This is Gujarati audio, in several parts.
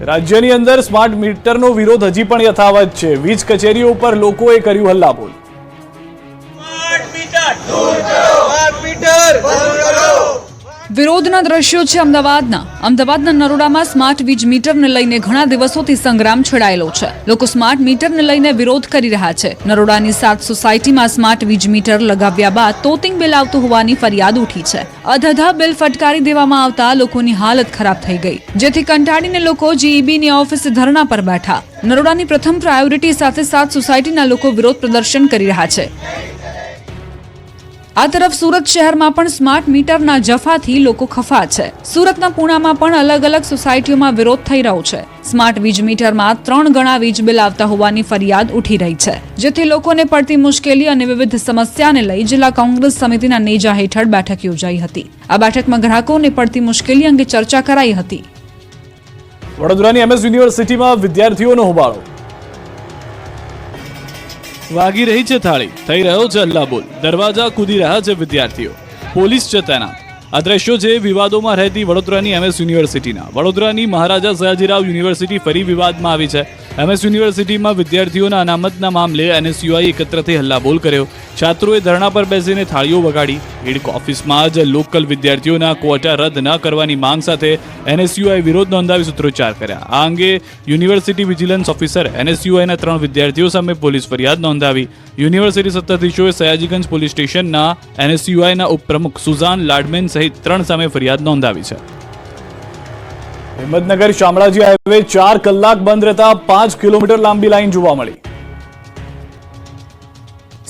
રાજ્યની અંદર સ્માર્ટ મીટરનો વિરોધ હજી પણ યથાવત છે। વીજ કચેરીઓ પર લોકોએ કર્યું હલ્લાબોલ। વિરોધના દ્રશ્યો છે અમદાવાદના નરોડામાં સ્માર્ટ વીજ મીટરને લઈને ઘણા દિવસોથી સંગ્રામ છેડાયેલો છે। લોકો સ્માર્ટ મીટરને લઈને વિરોધ કરી રહ્યા છે। નરોડાની 7 સોસાયટીમાં સ્માર્ટ વીજ મીટર લગાવ્યા બાદ તોતિંગ બિલ આવતું હોવાની ફરિયાદ ઉઠી છે। અધધા બિલ ફટકારી દેવામાં આવતા લોકોની હાલત ખરાબ થઈ ગઈ, જેથી કંટાળીને લોકો જીઈબીની ઓફિસે ધરણા પર બેઠા। નરોડાની પ્રથમ પ્રાયોરિટી સાથે 7 સોસાયટીના લોકો વિરોધ પ્રદર્શન કરી રહ્યા છે। આ તરફ સુરત શહેરમાં પણ સ્માર્ટ મીટરના જફાથી લોકો ખફા છે। સુરતના પૂણામાં પણ અલગ અલગ સોસાયટીઓમાં વિરોધ થઈ રહ્યો છે। સ્માર્ટ વીજ મીટરમાં 3 ગણા વીજ બિલ આવતા હોવાની ફરિયાદ ઉઠી રહી છે, જેથી લોકોને પડતી મુશ્કેલી અને વિવિધ સમસ્યાને લઈ જિલ્લા કોંગ્રેસ સમિતિના નેજા હેઠળ બેઠક યોજાઈ હતી। આ બેઠકમાં ગ્રાહકોને પડતી મુશ્કેલી અંગે ચર્ચા કરાઈ હતી। વડોદરાની એમએસ યુનિવર્સિટીમાં વિદ્યાર્થીઓનો હોબાળો। વાગી રહી છે થાળી, થઈ રહ્યો છે હલ્લાબોલ, દરવાજા કૂદી રહ્યા છે વિદ્યાર્થીઓ, પોલીસ છે તૈનાત। આ દ્રશ્યો છે વિવાદોમાં રહેતી વડોદરાની એમએસ યુનિવર્સિટીના। વડોદરાની મહારાજા સયાજીરાવ યુનિવર્સિટી ફરી વિવાદમાં આવી છે। એમએસ યુનિવર્સિટીમાં વિદ્યાર્થીઓના અનામતના મામલે એનએસયુઆઈ એકત્ર થઈ હલ્લાબોલ કર્યો। છાત્રોએ ધરણા પર બેસીને થાળીઓ વગાડી। હિડક ઓફિસમાં જ લોકલ વિદ્યાર્થીઓના ક્વોટા રદ ન કરવાની માંગ સાથે એનએસયુઆઈ વિરોધ નોંધાવી સૂત્રોચ્ચાર કર્યા। આ અંગે યુનિવર્સિટી વિજિલન્સ ઓફિસર એનએસયુઆઈના 3 વિદ્યાર્થીઓ સામે પોલીસ ફરિયાદ નોંધાવી। યુનિવર્સિટી સત્તાધીશોએ સયાજીગંજ પોલીસ સ્ટેશનના એનએસયુઆઈના ઉપપ્રમુખ સુઝાન લાડમેન સહિત 3 સામે ફરિયાદ નોંધાવી છે। હિંમતનગર શામળાજી હાઈવે 4 કલાક બંધ રહેતા 5 કિલોમીટર લાંબી લાઈન જોવા મળી।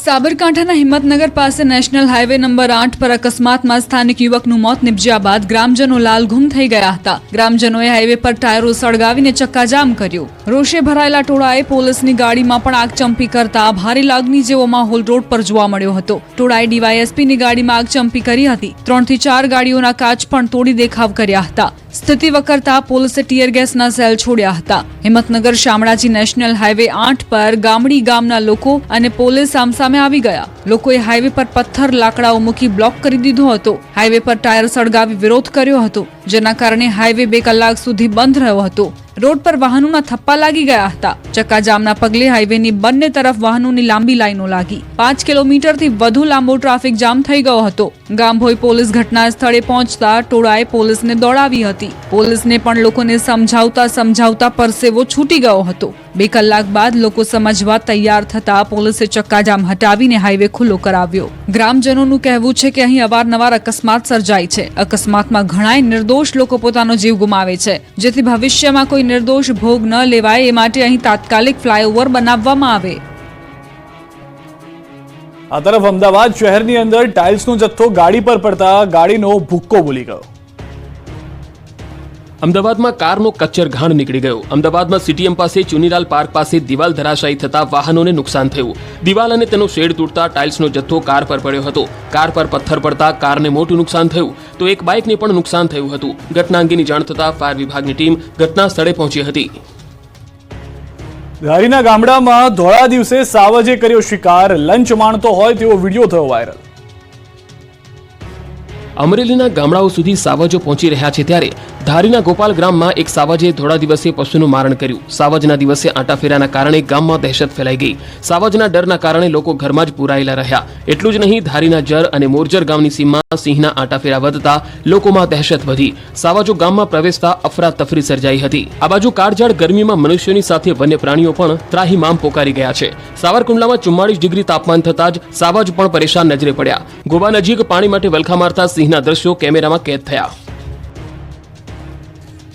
સાબરકાંઠાના હિંમતનગર પાસે નેશનલ હાઈવે નંબર 8 પર અકસ્માતમાં સ્થાનિક યુવકનું મોત નિપજ્યા બાદ ગ્રામજનો લાલઘુમ થઈ ગયા હતા। ગ્રામજનોએ હાઈવે પર ટાયરો સળગાવીને ચક્કાજામ કર્યું। રોષે ભરાયેલા ટોળાએ પોલીસની ગાડીમાં પણ આગચંપી કરતા ભારે લાગણી જેવો માહોલ રોડ પર જોવા મળ્યો હતો। ટોળાએ ડીવાયએસપીની ગાડીમાં આગચંપી કરી હતી। 3 થી 4 ગાડીઓના કાચ પણ તોડી દેખાવ કર્યા હતા। સ્થિતિ વકરતા પોલીસે ટીયર ગેસના સેલ છોડ્યા હતા। હિંમતનગર શામળાજી નેશનલ હાઈવે 8 પર ગામડી ગામના લોકો અને પોલીસ સામસામે આવી ગયા। લોકોએ હાઈવે પર પથ્થર લાકડાઓ મૂકી બ્લોક કરી દીધો હતો। હાઈવે પર ટાયર સળગાવી વિરોધ કર્યો હતો, જેના કારણે હાઈવે 2 કલાક સુધી બંધ રહ્યો હતો। રોડ પર વાહનોના થપ્પા લાગી ગયા હતા। ચક્કાજામના પગલે હાઈવેની બંને તરફ વાહનોની લાંબી લાઈનો લાગી। 5 કિલોમીટરથી વધુ લાંબો ટ્રાફિક જામ થઈ ગયો હતો। ગામભોઈ પોલીસ ઘટના સ્થળે પહોંચતા ટોળાએ પોલીસને દોડાવી હતી। પોલીસને પણ લોકોને સમજાવતા પરસેવો છૂટી ગયો હતો। 2 કલાક બાદ લોકો સમજવા તૈયાર થતા પોલીસે ચક્કાજામ હટાવીને હાઈવે ખુલ્લો કરાવ્યો। ગ્રામજનોનું કહેવું છે કે અહીં અવારનવાર અકસ્માત સર્જાય છે। અકસ્માતમાં ઘણાય નિર્દોષ લોકો પોતાનો જીવ ગુમાવે છે, જેથી ભવિષ્યમાં કોઈ નિર્દોષ ભોગ ન લેવાય એ માટે અહીં તાત્કાલિક ફ્લાયઓવર બનાવવામાં આવે। આ તરફ અમદાવાદ શહેરની અંદર ટાઇલ્સનો જથ્થો ગાડી પર પડતા ગાડીનો ભૂક્કો બોલી ગયો। અમદાવાદમાં કારનો કચ્ચર ઘાણ નીકળી ગયો। અમદાવાદમાં સીટીએમ પાસે ચુનીલાલ પાર્ક પાસે દિવાલ ધરાશાયી થતા વાહનોને નુકસાન થયું। દિવાલ અને તેનો શેડ તૂટતા ટાઇલ્સનો જથ્થો કાર પર પડ્યો હતો। કાર પર પથ્થર પડતા કારને મોટું નુકસાન થયું તો એક બાઇકને પણ નુકસાન થયું હતું। ઘટના અંગેની જાણ થતા ફાયર વિભાગની ટીમ ઘટના સ્થળે પહોંચી હતી। ધારીના ગામડામાં ધોળા દિવસે સાવજે કર્યો શિકાર, લંચ માણતો હોય તેવો વિડીયો થયો વાયરલ। અમરેલીના ગામડાઓ સુધી સાવજો પહોંચી રહ્યા છે ત્યારે ધારીના ગોપાલ ગ્રામમાં એક સાવજે ધોળા દિવસે પશુનું મારણ કર્યું। સાવજના દિવસે આંટાફેરાના કારણે ગામમાં દહેશત ફેલાઈ ગઈ। સાવજના ડરના કારણે લોકો ઘરમાં જ પુરાયેલા રહ્યા। એટલું જ નહીં, ધારીના જર અને મોરજર ગામની સીમમાં સિંહના આંટાફેરા વધતા લોકોમાં દહેશત વધી। સાવજો ગામમાં પ્રવેશતા અફરાતફરી સર્જાઈ હતી। આ બાજુ કાળઝાળ ગરમીમાં મનુષ્યોની સાથે વન્ય પ્રાણીઓ પણ ત્રાહિમામ પોકારી ગયા છે। સાવરકુંડલામાં 44 ડિગ્રી તાપમાન થતા જ સાવજ પણ પરેશાન નજરે પડ્યા। ગોવા નજીક પાણી માટે વલખા મારતા સિંહના દ્રશ્યો કેમેરામાં કેદ થયા।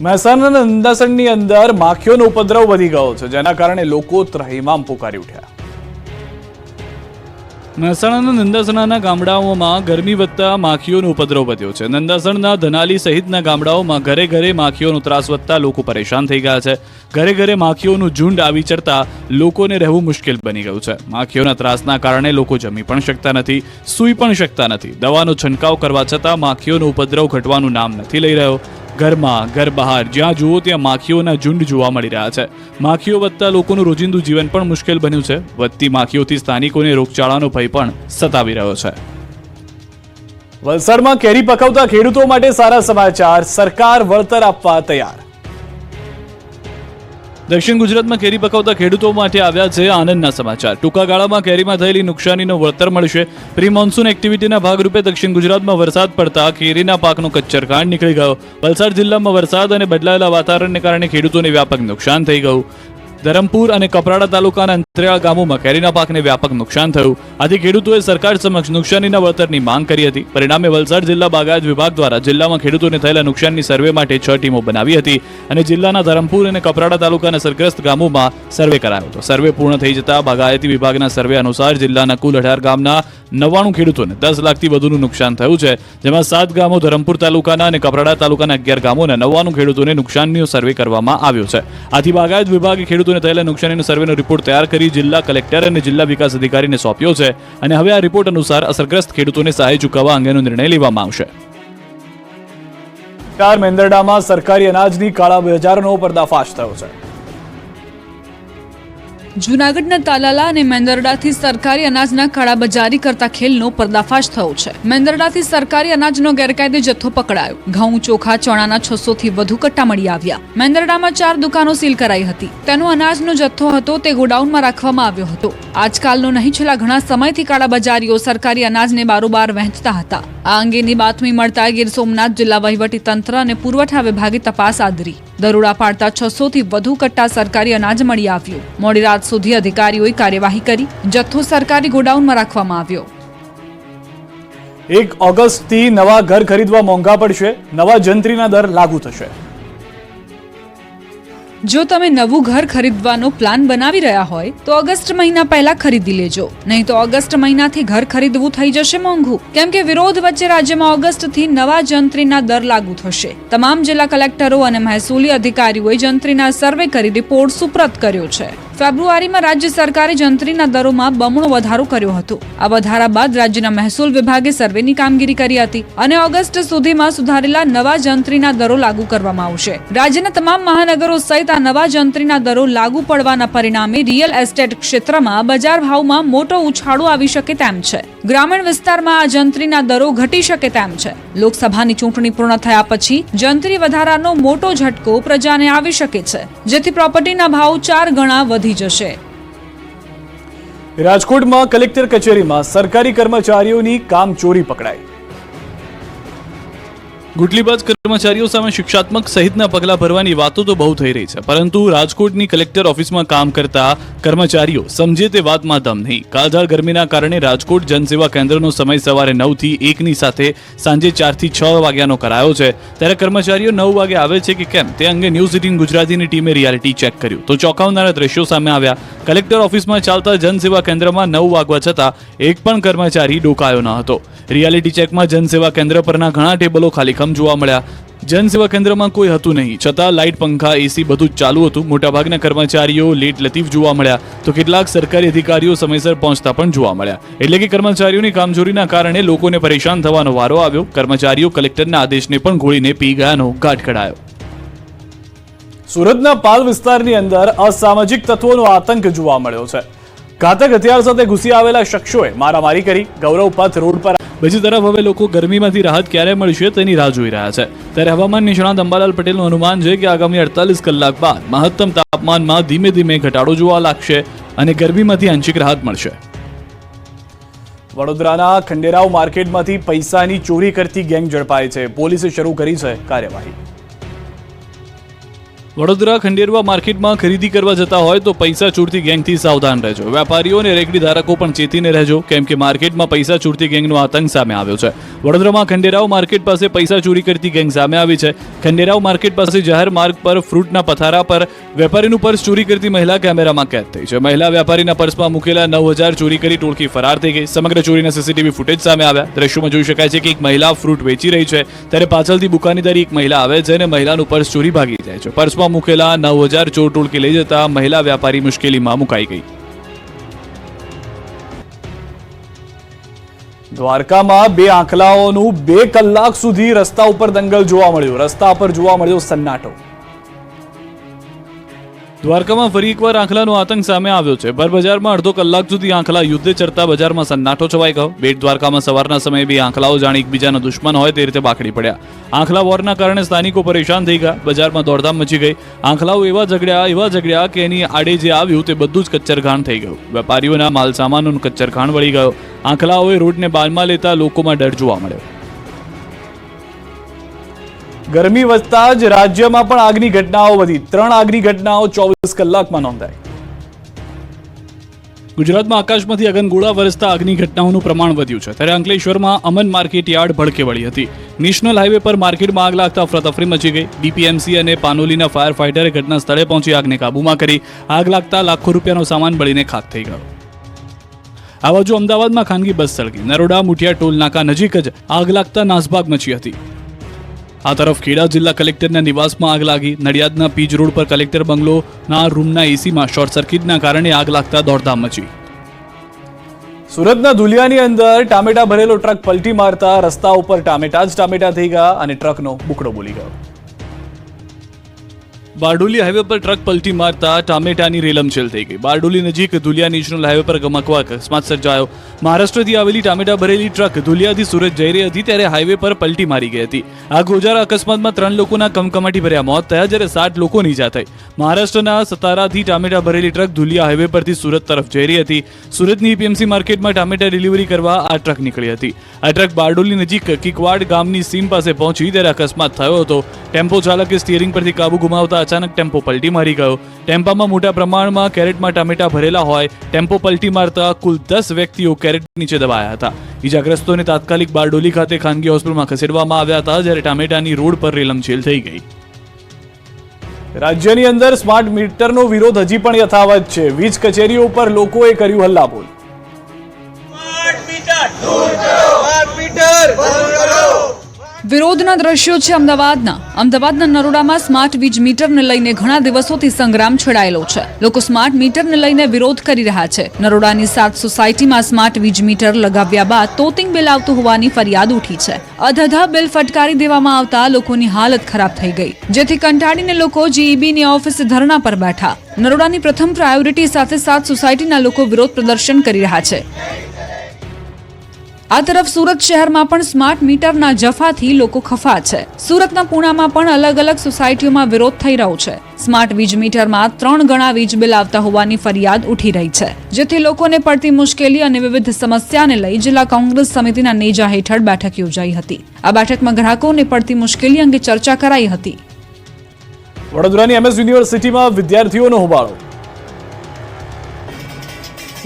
મહેસાણાના નંદાસણની અંદર માખીઓનો ઉપદ્રવ વધી ગયો છે, જેના કારણે લોકો ત્રાહિમામ પોકારી ઉઠ્યા। મહેસાણાના નંદાસણાના ગામડાઓમાં ગરમી વધતા માખીઓનો ઉપદ્રવ વધ્યો છે। નંદાસણના ધનાલી સહિતના ગામડાઓમાં ઘરે ઘરે માખીઓનો ત્રાસ વધતા લોકો પરેશાન થઈ ગયા છે। ઘરે ઘરે માખીઓનું ઝુંડ આવી ચડતા લોકોને રહેવું મુશ્કેલ બની ગયું છે। માખીઓના ત્રાસના કારણે લોકો જમી પણ શકતા નથી, સૂઈ પણ શકતા નથી। દવાનો છંટકાવ કરવા છતાં માખીઓનો ઉપદ્રવ ઘટવાનું નામ નથી લઈ રહ્યો। ઘરમાં ઘર બહાર જ્યાં જુઓ ત્યાં માખીઓના ઝુંડ જોવા મળી રહ્યા છે। માખીઓ વધતા લોકોનું રોજિંદુ જીવન પણ મુશ્કેલ બન્યું છે। વધતી માખીઓથી સ્થાનિકોને રોગચાળાનો ભય પણ સતાવી રહ્યો છે। વલસાડમાં કેરી પકવતા ખેડૂતો માટે સારા સમાચાર, સરકાર વળતર આપવા તૈયાર। દક્ષિણ ગુજરાતમાં કેરી પકવતા ખેડૂતો માટે આવ્યા છે આનંદના સમાચાર. ટૂંકા ગાળામાં કેરીમાં થયેલી નુકસાનીનો વળતર મળશે. પ્રી મોન્સૂન એક્ટિવિટીના ભાગરૂપે દક્ષિણ ગુજરાતમાં વરસાદ પડતા કેરીના પાકનો કચ્ચરકાંડ નીકળી ગયો. વલસાડ જિલ્લામાં વરસાદ અને બદલાયેલા વાતાવરણને કારણે ખેડૂતોને વ્યાપક નુકસાન થઈ ગયું. ધરમપુર અને કપરાડા તાલુકાના અંતરિયાળ ગામોમાં કેરીના પાકને વ્યાપક નુકસાન થયું. આથી ખેડૂતોએ સરકાર સમક્ષ નુકસાનીના વળતરની માંગ કરી હતી. પરિણામે વલસાડ જિલ્લા બાગાયત વિભાગ દ્વારા જિલ્લામાં ખેડૂતોને થયેલા નુકસાનની સર્વે માટે 6 ટીમો બનાવી હતી અને જિલ્લાના ધરમપુર અને કપરાડા તાલુકાના અસરગ્રસ્ત ગામોમાં સર્વે કરાયો હતો. સર્વે પૂર્ણ થઈ જતા બાગાયતી વિભાગના સર્વે અનુસાર જિલ્લાના કુલ 18 ગામના 99 ખેડૂતોને 10 લાખથી વધુનું નુકસાન થયું છે, જેમાં 7 ગામો ધરમપુર તાલુકાના અને કપરાડા તાલુકાના 11 ગામોના 99 ખેડૂતોને નુકસાનનો સર્વે કરવામાં આવ્યો છે. આથી બાગાયત વિભાગે ખેડૂતોને થયેલા નુકસાનીનો સર્વેનો રિપોર્ટ તૈયાર કરી જિલ્લા કલેક્ટર અને જિલ્લા વિકાસ અધિકારીને સોંપ્યો છે અને હવે આ રિપોર્ટ અનુસાર અસરગ્રસ્ત ખેડૂતોને સહાય ચૂકવવા અંગેનો નિર્ણય લેવામાં આવશે. મેંદરડામાં સરકારી અનાજની કાળાબજારીનો પર્દાફાશ થયો છે. જૂનાગઢના તાલાલા અને મેંદરડાથી સરકારી અનાજના કાળાબજારી કરતા ખેલનો પર્દાફાશ થયો છે. મેંદરડાથી સરકારી અનાજનો ગેરકાયદે જથ્થો પકડાયો. ઘઉં, ચોખા, ચણાના 600 થી વધુ કટ્ટા મળી આવ્યા. મેંદરડામાં 4 દુકાનો સીલ કરાઈ હતી. તેનો અનાજનો જથ્થો હતો તે ગોડાઉનમાં રાખવામાં આવ્યો હતો. આજકાલનો નહીં, છેલ્લા ઘણા સમયથી કાળાબજારીઓ સરકારી અનાજને બારોબાર વહેંચતા હતા. આ અંગેની બાતમી મળતા ગીર સોમનાથ જિલ્લા વહીવટી તંત્ર અને પુરવઠા વિભાગે તપાસ આદરી. દરોડા પાડતા 600 થી વધુ કટ્ટા સરકારી અનાજ મળી આવ્યું. મોડી રાત સુધી અધિકારીઓએ કાર્યવાહી કરી જથ્થો સરકારી ગોડાઉનમાં રાખવામાં આવ્યો. 1 ઓગસ્ટથી નવા ઘર ખરીદવા મોંઘા પડશે. નવા જંત્રીના દર લાગુ થશે. જો તમે નવું ઘર ખરીદવાનો પ્લાન બનાવી રહ્યા હોય તો ઓગસ્ટ મહિના પહેલા ખરીદી લેજો, નહીં તો ઓગસ્ટ મહિનાથી ઘર ખરીદવું થઈ જશે મોંઘું. કેમ કે વિરોધ વચ્ચે રાજ્યમાં ઓગસ્ટથી નવા જંત્રીના દર લાગુ થશે. તમામ જિલ્લા કલેક્ટરો અને મહેસૂલી અધિકારીઓએ જંત્રીના સર્વે કરી રિપોર્ટ સુપ્રત કર્યો છે. ફેબ્રુઆરીમાં રાજ્ય સરકારે જંત્રીના દરોમાં બમણો વધારો કર્યો હતો. આ વધારા બાદ રાજ્યના મહેસૂલ વિભાગે સર્વેની કામગીરી કરી હતી અને ઓગસ્ટ સુધીમાં સુધારેલા નવા જંત્રીના દરો લાગુ કરવામાં આવશે. રાજ્યના તમામ મહાનગરો સહિત આ નવા જંત્રીના દરો લાગુ પડવાના પરિણામે રિયલ એસ્ટેટ ક્ષેત્રમાં બજાર ભાવમાં મોટો ઉછાળો આવી શકે તેમ છે. ગ્રામીણ વિસ્તારમાં આ જંત્રીના દરો ઘટી શકે તેમ છે. લોકસભાની ચૂંટણી પૂર્ણ થયા પછી જંત્રી વધારાનો મોટો ઝટકો પ્રજાને આવી શકે છે, જેથી પ્રોપર્ટીના ભાવ 4 ગણા વધી જશે. રાજકોટમાં કલેક્ટર કચેરીમાં સરકારી કર્મચારીઓની કામચોરી પકડાઈ. ગુટલીબાજ કર્મચારીઓ સામે શિક્ષાત્મક સહિતના પગલાં ભરવાની વાતો તો બહુ થઈ રહી છે, પરંતુ રાજકોટની કલેક્ટર ઓફિસમાં કામ કરતા કર્મચારીઓ સમજે તે વાતમાં દમ નહીં. કાળઝાળ ગરમીના કારણે રાજકોટ જનસેવા કેન્દ્રનો સમય સવારે 9 થી 1 સાથે સાંજે 4 થી 6 વાગ્યાનો કરાયો છે. ત્યારે કર્મચારીઓ 9 વાગે આવે છે કે કેમ તે અંગે ન્યૂઝ 18 ગુજરાતીની ટીમે રિયાલિટી ચેક કર્યું તો ચોંકાવનારા દ્રશ્યો સામે આવ્યા. કલેક્ટર ઓફિસમાં ચાલતા જનસેવા કેન્દ્રમાં 9 વાગવા છતાં એક પણ કર્મચારી ડોકાયો ન હતો. રિયાલિટી ચેકમાં જનસેવા કેન્દ્ર પરના ઘણા ટેબલો ખાલીખમ જોવા મળ્યા. જનસેવા કેન્દ્રમાં કોઈ હતું નહીં, છતાં લાઇટ, પંખા, એસી બધું જ ચાલુ હતું. મોટાભાગના કર્મચારીઓ લેટ લતીફ જોવા મળ્યા તો કેટલાક સરકારી અધિકારીઓ સમયસર પહોંચતા પણ જોવા મળ્યા. એટલે કે કર્મચારીઓની કામચોરીના કારણે લોકોને પરેશાન થવાનો વારો આવ્યો. કર્મચારીઓ કલેક્ટરના આદેશને પણ ગોળીને પી ગયાનો ઘાટ કઢાયો. સુરતના પાલ વિસ્તારની અંદર અસામાજિક તત્વોનો આતંક જોવા મળ્યો છે. ઘાતક હથિયાર સાથે ઘૂસી આવેલા શખ્સોએ મારામારી કરી ગૌરવ પથ રોડ પર. બીજી તરફ હવે લોકો ગરમીમાંથી રાહત ક્યારે મળશે તેની રાહ જોઈ રહ્યા છે. ત્યારે હવામાન નિષ્ણાત અંબાલાલ પટેલનું અનુમાન છે કે આગામી 48 કલાક બાદ મહત્તમ તાપમાનમાં ધીમે ધીમે ઘટાડો જોવા લાગશે અને ગરમીમાંથી આંશિક રાહત મળશે. વડોદરાના ખંડેરાવ માર્કેટમાંથી પૈસાની ચોરી કરતી ગેંગ ઝડપાઈ છે. પોલીસે શરૂ કરી છે કાર્યવાહી. વડોદરા ખંડેરવા માર્કેટમાં ખરીદી કરવા જતા હોય તો પૈસા ચોરતી ગેંગથી સાવધાન રહેજો. વેપારીઓ અને રેકડી ધારકો પણ ચેતીને રહેજો, કેમ કે માર્કેટમાં પૈસા ચોરતી ગેંગનો આતંક સામે આવ્યો છે. વડોદરામાં ખંડેરાવ માર્કેટ પાસે પૈસા ચોરી કરતી ગેંગ સામે આવી છે. ખંડેરાવ માર્કેટ પાસે જાહેર માર્ગ પર ફ્રૂટના પથારા પર વેપારીનું પર્સ ચોરી કરતી મહિલા કેમેરામાં કેદ થઈ છે. મહિલા વેપારીના પર્સમાં મૂકેલા 9,000 ચોરી કરી ટોળકી ફરાર થઈ ગઈ. સમગ્ર ચોરીના સીસીટીવી ફૂટેજ સામે આવ્યા. દ્રશ્યોમાં જોઈ શકાય છે કે એક મહિલા ફ્રૂટ વેચી રહી છે, ત્યારે પાછળથી બુકાનીદારી એક મહિલા આવે છે અને મહિલાનું પર્સ ચોરી ભાગી જાય છે. પર્સમાં મૂકેલા 9,000 ચોર ટોળકી લઈ જતા મહિલા વેપારી મુશ્કેલીમાં મુકાઈ ગઈ. દ્વારકામાં 2 આંખલાઓનું 2 કલાક સુધી રસ્તા ઉપર દંગલ જોવા મળ્યો. રસ્તા પર જોવા મળ્યો સન્નાટો. દ્વારકામાં ફરી એકવાર આંખલાનો આતંક સામે આવ્યો છે. બજારમાં અડધો કલાક સુધી આંખલા યુદ્ધે ચડતા બજારમાં સન્નાટો છવાઈ ગયો. બેટ દ્વારકામાં સવારના સમયે બે આંખલાઓ જાણે એકબીજાના દુશ્મન હોય તે રીતે બાકડી પડ્યા. આંખલા વોરના કારણે સ્થાનિકો પરેશાન થઈ ગયા. બજારમાં દોડધામ મચી ગઈ. આંખલાઓ એવા ઝઘડ્યા કે એની આડે જે આવ્યું તે બધું જ કચ્ચરઘાણ થઈ ગયું. વેપારીઓના માલ સામાનનું કચ્ચરઘાણ વળી ગયો. આંખલાઓએ રોડને બાનમાં લેતા લોકોમાં ડર જોવા મળ્યો. ગરમી વધતા જ રાજ્યમાં પણ આગની ઘટનાઓ વધી. 3 આગની ઘટનાઓ 24 કલાકમાં નોંધાઈ. ગુજરાતમાં આકાશમાંથી અગનગોળા વરસતા આગની ઘટનાઓનું પ્રમાણ વધ્યું છે. ત્યારે અંકલેશ્વરમાં અમન માર્કેટ યાર્ડ ભડકે વળી હતી. નેશનલ હાઈવે પર માર્કેટમાં આગ લાગતા અફરાતફરી મચી ગઈ. ડીપીએમસી અને પાનોલીના ફાયર ફાઈટરે ઘટના સ્થળે પહોંચી આગને કાબૂમાં કરી. આગ લાગતા લાખો રૂપિયાનો સામાન બળીને ખાખ થઈ ગયો. આ બાજુ અમદાવાદમાં ખાનગી બસ સળગી. નરોડા મુઠિયા ટોલ નાકા નજીક જ આગ લાગતા નાસભાગ મચી હતી. આ તરફ ખેડા જિલ્લા કલેક્ટરના નિવાસમાં આગ લાગી. નડિયાદના પીજ રોડ પર કલેક્ટર બંગલોના રૂમના એસીમાં શોર્ટ સર્કિટના કારણે આગ લાગતા દોડધામ મચી. સુરતના ધુલિયાની અંદર ટામેટા ભરેલો ટ્રક પલટી મારતા રસ્તા ઉપર ટામેટા થઈ ગયા અને ટ્રકનો બુકડો બોલી ગયો. બારડોલી હાઈવે પર ટ્રક પલટી મારતા ટામેટાની રેલમછેલ થઈ ગઈ. બારડોલી નજીક ધુલિયા નેશનલ હાઈવે પર ગમકવા અકસ્માત સર્જાયો. મહારાષ્ટ્રથી આવેલી ટામેટા ભરેલી ટ્રક ધુલિયાથી સુરત જઈ રહી હતી ત્યારે હાઈવે પર પલટી મારી ગઈ હતી. આ ગોજારા અકસ્માતમાં 3 લોકોના કમકમાટી ભર્યા મોત થયા જ્યારે 7 લોકોની ઈજા થઈ. મહારાષ્ટ્રના સતારાથી ટામેટા ભરેલી ટ્રક ધુલિયા હાઈવે પરથી સુરત તરફ જઈ રહી હતી. સુરતની એપીએમસી માર્કેટમાં ટામેટા ડિલિવરી કરવા આ ટ્રક નીકળી હતી. આ ટ્રક બારડોલી નજીક કિકવાડ ગામની સીમ પાસે પહોંચી ત્યારે અકસ્માત થયો હતો. ટેમ્પો ચાલકે સ્ટીયરિંગ પરથી કાબુ ગુમાવતા અચાનક ટેમ્પો પલટી મારી ગયો. ટેમ્પામાં મોટા પ્રમાણમાં કેરેટમાં ટામેટા ભરેલા હોય. ટેમ્પો પલટી મારતા કુલ 10 વ્યક્તિઓ કેરેટ નીચે દબાયા હતા. ઈજાગ્રસ્તોને તાત્કાલિક બારડોલી ખાતે ખાનગી હોસ્પિટલમાં ખસેડવામાં આવ્યા હતા જ્યારે ટામેટાની રોડ પર રેલમછેલ થઈ ગઈ. રાજ્યની અંદર સ્માર્ટ મીટરનો વિરોધ હજી પણ યથાવત છે. વીજ કચેરીઓ પર લોકોએ કર્યું હલ્લાબોલ. વિરોધના દ્રશ્યો છે અમદાવાદના નરોડામાં સ્માર્ટ વીજ મીટરને લઈને ઘણા દિવસોથી સંગ્રામ છેડાયેલો છે. લોકો સ્માર્ટ મીટરને લઈને વિરોધ કરી રહ્યા છે. નરોડાની 7 સોસાયટીમાં સ્માર્ટ વીજ મીટર લગાવ્યા બાદ તોતિંગ બિલ આવતું હોવાની ફરિયાદ ઉઠી છે. અધધા બિલ ફટકારી દેવામાં આવતા લોકોની હાલત ખરાબ થઈ ગઈ, જેથી કંટાળીને લોકો જીઈબીની ઓફિસે ધરણા પર બેઠા. નરોડાની પ્રથમ પ્રાયોરિટી સાથે 7 સોસાયટીના લોકો વિરોધ પ્રદર્શન કરી રહ્યા છે. આ તરફ સુરત શહેરમાં પણ સ્માર્ટ મીટરના જફાથી લોકો ખફા છે. સુરતના પૂણામાં પણ અલગ સોસાયટીઓમાં વિરોધ થઈ રહ્યો છે. સ્માર્ટ વીજ મીટરમાં 3 ગણા વીજ બિલ આવતા હોવાની ફરિયાદ ઉઠી રહી છે, જેથી લોકોને પડતી મુશ્કેલી અને વિવિધ સમસ્યાને લઈ જિલ્લા કોંગ્રેસ સમિતિના નેજા હેઠળ બેઠક યોજાઈ હતી. આ બેઠકમાં ગ્રાહકોને પડતી મુશ્કેલી અંગે ચર્ચા કરાઈ હતી. વડોદરાની એમએસ યુનિવર્સિટીમાં વિદ્યાર્થીઓનો હોબાળો.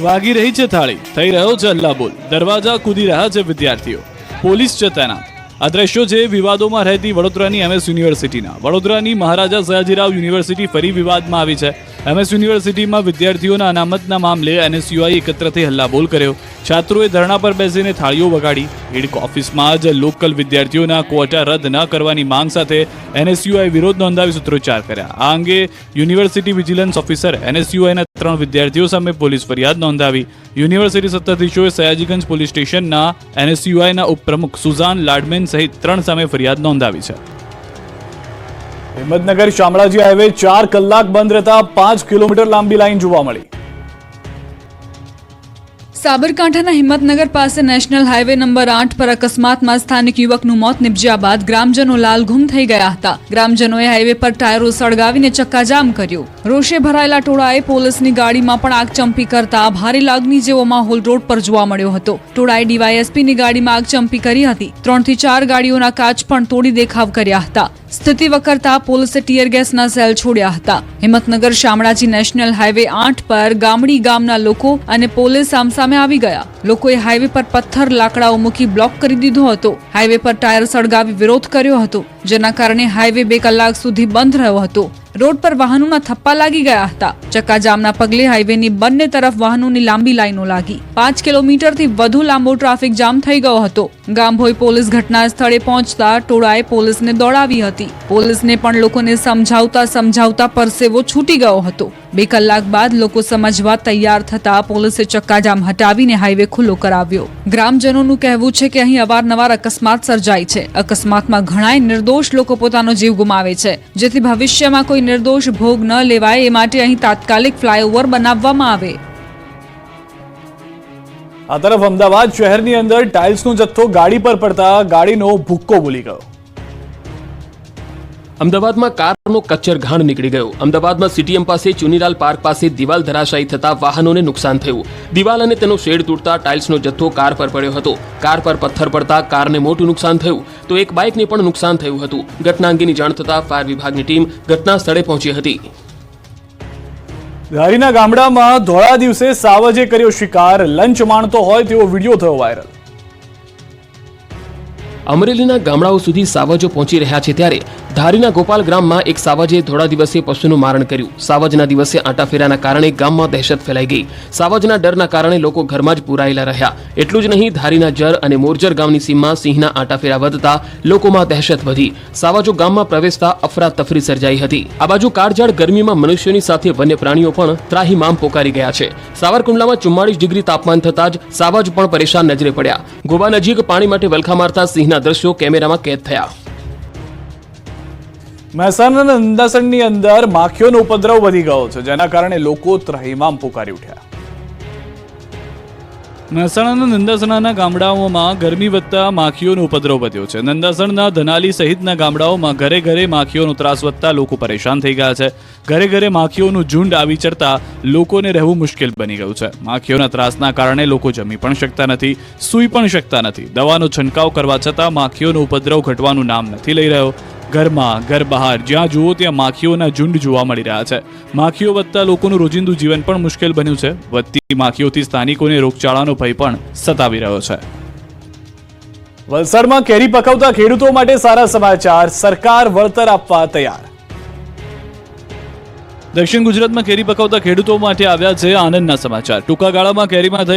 વાગી રહી છે થાળી, થઈ રહ્યો છે હલ્લાબોલ. દરવાજા કૂદી રહ્યા છે વિદ્યાર્થીઓ. પોલીસ છે તૈનાત. આ દ્રશ્યો છે વિવાદોમાં રહેતી વડોદરાની એમએસ યુનિવર્સિટીના. વડોદરાની મહારાજા સયાજીરાવ યુનિવર્સિટી ફરી વિવાદમાં આવી છે. એમએસ યુનિવર્સિટીમાં વિદ્યાર્થીઓના અનામતના મામલે એનએસયુઆઈ એકત્ર થઈ હલ્લાબોલ કર્યો. છાત્રોએ ધરણા પર બેસીને થાળીઓ વગાડી. હેડ ઓફિસમાં જ લોકલ વિદ્યાર્થીઓના ક્વોટા રદ ન કરવાની માંગ સાથે એનએસયુઆઈ વિરોધ નોંધાવી સૂત્રોચ્ચાર કર્યા. આ અંગે યુનિવર્સિટી વિજિલન્સ ઓફિસર એનએસયુઆઈના 3 વિદ્યાર્થીઓ સામે પોલીસ ફરિયાદ નોંધાવી. યુનિવર્સિટી સત્તાધીશોએ સયાજીગંજ પોલીસ સ્ટેશનના એનએસયુઆઈના ઉપપ્રમુખ સુઝાન લાડમેન સહિત 3 સામે ફરિયાદ નોંધાવી છે. હિંમતનગર શામળાજી હાઈવે 4 કલાક બંધ રહેતા 5 કિલોમીટર લાંબી લાઈન જોવા મળી. સાબરકાંઠાના હિંમતનગર પાસે નેશનલ હાઈવે નંબર 8 પર અકસ્માતમાં સ્થાનિક યુવકનું મોત નિપજ્યા બાદ ગ્રામજનો લાલઘુમ થઈ ગયા હતા. ગ્રામજનોએ હાઈવે પર ટાયરો સળગાવીને ચક્કાજામ કર્યું. રોષે ભરાયેલા ટોળાએ પોલીસની ગાડીમાં પણ આગ ચંપી કરતા ભારે લાગણી જેવો માહોલ રોડ પર જોવા મળ્યો હતો. ટોળાએ ડીવાયએસપીની ગાડીમાં આગ ચંપી કરી હતી. 3 થી 4 ગાડીઓના કાચ પણ તોડી દેખાવ કર્યા હતા. સ્થિતિ વકરતા પોલીસે ટીયર ગેસના સેલ છોડ્યા હતા. હિંમતનગર શામળાજી નેશનલ હાઈવે 8 પર ગામડી ગામના લોકો અને પોલીસ સામસામે આવી ગયા. લોકોએ હાઈવે પર પથ્થર લાકડાઓ મૂકી બ્લોક કરી દીધો હતો. હાઈવે પર ટાયર સળગાવી વિરોધ કર્યો હતો, જેના કારણે હાઈવે 2 કલાક સુધી બંધ રહ્યો હતો. રોડ પર વાહનોના થપ્પા લાગી ગયા હતા. ચક્કાજામના પગલે હાઈવેની બંને તરફ વાહનોની લાંબી લાઈનો લાગી. 5 કિલોમીટરથી વધુ લાંબો ટ્રાફિક જામ થઈ ગયો હતો. ગામભોઈ પોલીસ ઘટના સ્થળે પહોંચતા ટોળાએ પોલીસને દોડાવી હતી. પોલીસને પણ લોકોને સમજાવતા પરસેવો છૂટી ગયો હતો. 2 કલાક બાદ લોકો સમજવા તૈયાર થતા પોલીસે ચક્કાજામ હટાવીને હાઈવે ખુલ્લો કરાવ્યો. ગ્રામજનોનું કહેવું છે કે અહીં અવારનવાર અકસ્માત સર્જાય છે. અકસ્માતમાં ઘણાય નિર્દોષ નિર્દોષ લોકો પોતાનો જીવ ગુમાવે છે, જેથી ભવિષ્યમાં કોઈ નિર્દોષ ભોગ ન લેવાય એ માટે અહીં તાત્કાલિક ફ્લાયઓવર બનાવવામાં આવે. આ તરફ અમદાવાદ શહેરની અંદર ટાઇલ્સનો જથ્થો ગાડી પર પડતા ગાડીનો ભૂક્કો બોલી ગયો. અમદાવાદમાં કારનો કચ્ચર ઘાણ નીકળી ગયો. અમદાવાદમાં સીટીએમ પાસે ચુનીલાલ પાર્ક પાસે દિવાલ ધરાશાયી થતા વાહનોને નુકસાન થયું. દિવાલ અને તેનો શેડ તૂટતા ટાઇલ્સનો જથ્થો કાર પર પડ્યો હતો. કાર પર પથ્થર પડતા કારને મોટું નુકસાન થયું તો એક બાઇકને પણ નુકસાન થયું હતું. ઘટના અંગેની જાણ થતા ફાયર વિભાગની ટીમ ઘટના સ્થળે પહોંચી હતી. ધારીના ગામડામાં ધોળા દિવસે સાવજે કર્યો શિકાર. લંચ માણતો હોય તેવો વિડીયો થયો વાયરલ. અમરેલીના ગામડાઓ સુધી સાવજો પહોંચી રહ્યા છે ત્યારે ધારીના ગોપાલ ગ્રામમાં એક સાવજે ધોળા દિવસે પશુનું મારણ કર્યું. સાવજના દિવસે આંટાફેરાના કારણે ગામમાં દહેશત ફેલાઈ ગઈ. સાવજના ડરના કારણે લોકો ઘરમાં જ પૂરાયેલા રહ્યા. એટલું જ નહીં, ધારીના જર અને મોરજર ગામની સીમમાં સિંહના આંટાફેરા વધતા લોકોમાં દહેશત વધી. સાવજો ગામમાં પ્રવેશતા અફરાતફરી સર્જાઈ હતી. આ બાજુ કાળઝાળ ગરમીમાં મનુષ્યોની સાથે વન્ય પ્રાણીઓ પણ ત્રાહિમામ પોકારી ગયા છે. સાવરકુંડલામાં 44 ડિગ્રી તાપમાન થતા જ સાવજ પણ પરેશાન નજરે પડ્યા. ગોવા નજીક પાણી માટે વલખા મારતા સિંહના દ્રશ્યો કેમેરામાં કેદ થયા. મહેસાણાના નંદાસણની અંદર માખીઓનો ઉપદ્રવ વધી ગયો છે, જેના કારણે લોકો ત્રાહિમામ પોકારી ઉઠ્યા. મહેસાણાના નંદાસણાના ગામડાઓમાં ગરમી વધતા માખીઓનો ઉપદ્રવ વધ્યો છે. નંદાસણના ધનાલી સહિતના ગામડાઓમાં ઘરે ઘરે માખીઓનો ત્રાસ વધતા લોકો પરેશાન થઈ ગયા છે. ઘરે ઘરે માખીઓનું ઝુંડ આવી ચડતા લોકોને રહેવું મુશ્કેલ બની ગયું છે. માખીઓના ત્રાસના કારણે લોકો જમી પણ શકતા નથી, સૂઈ પણ શકતા નથી. દવાનો છંટકાવ કરવા છતાં માખીઓનો ઉપદ્રવ ઘટવાનું નામ નથી લઈ રહ્યો. ઘરમાં, ઘર બહાર જ્યાં જુઓ ત્યાં માખીઓના ઝુંડ જોવા મળી રહ્યા છે. માખીઓ વધતા લોકોનું રોજિંદુ જીવન પણ મુશ્કેલ બન્યું છે. વધતી માખીઓથી સ્થાનિકોને રોગચાળાનો ભય પણ સતાવી રહ્યો છે. વલસાડમાં કેરી પકવતા ખેડૂતો માટે સારા સમાચાર. સરકાર વળતર આપવા તૈયાર. દક્ષિણ ગુજરાતમાં કેરી પકવતા ખેડૂતો માટે આવ્યા છે આનંદના સમાચાર. ટૂંકા ગાળામાં કેરીમાં થયેલી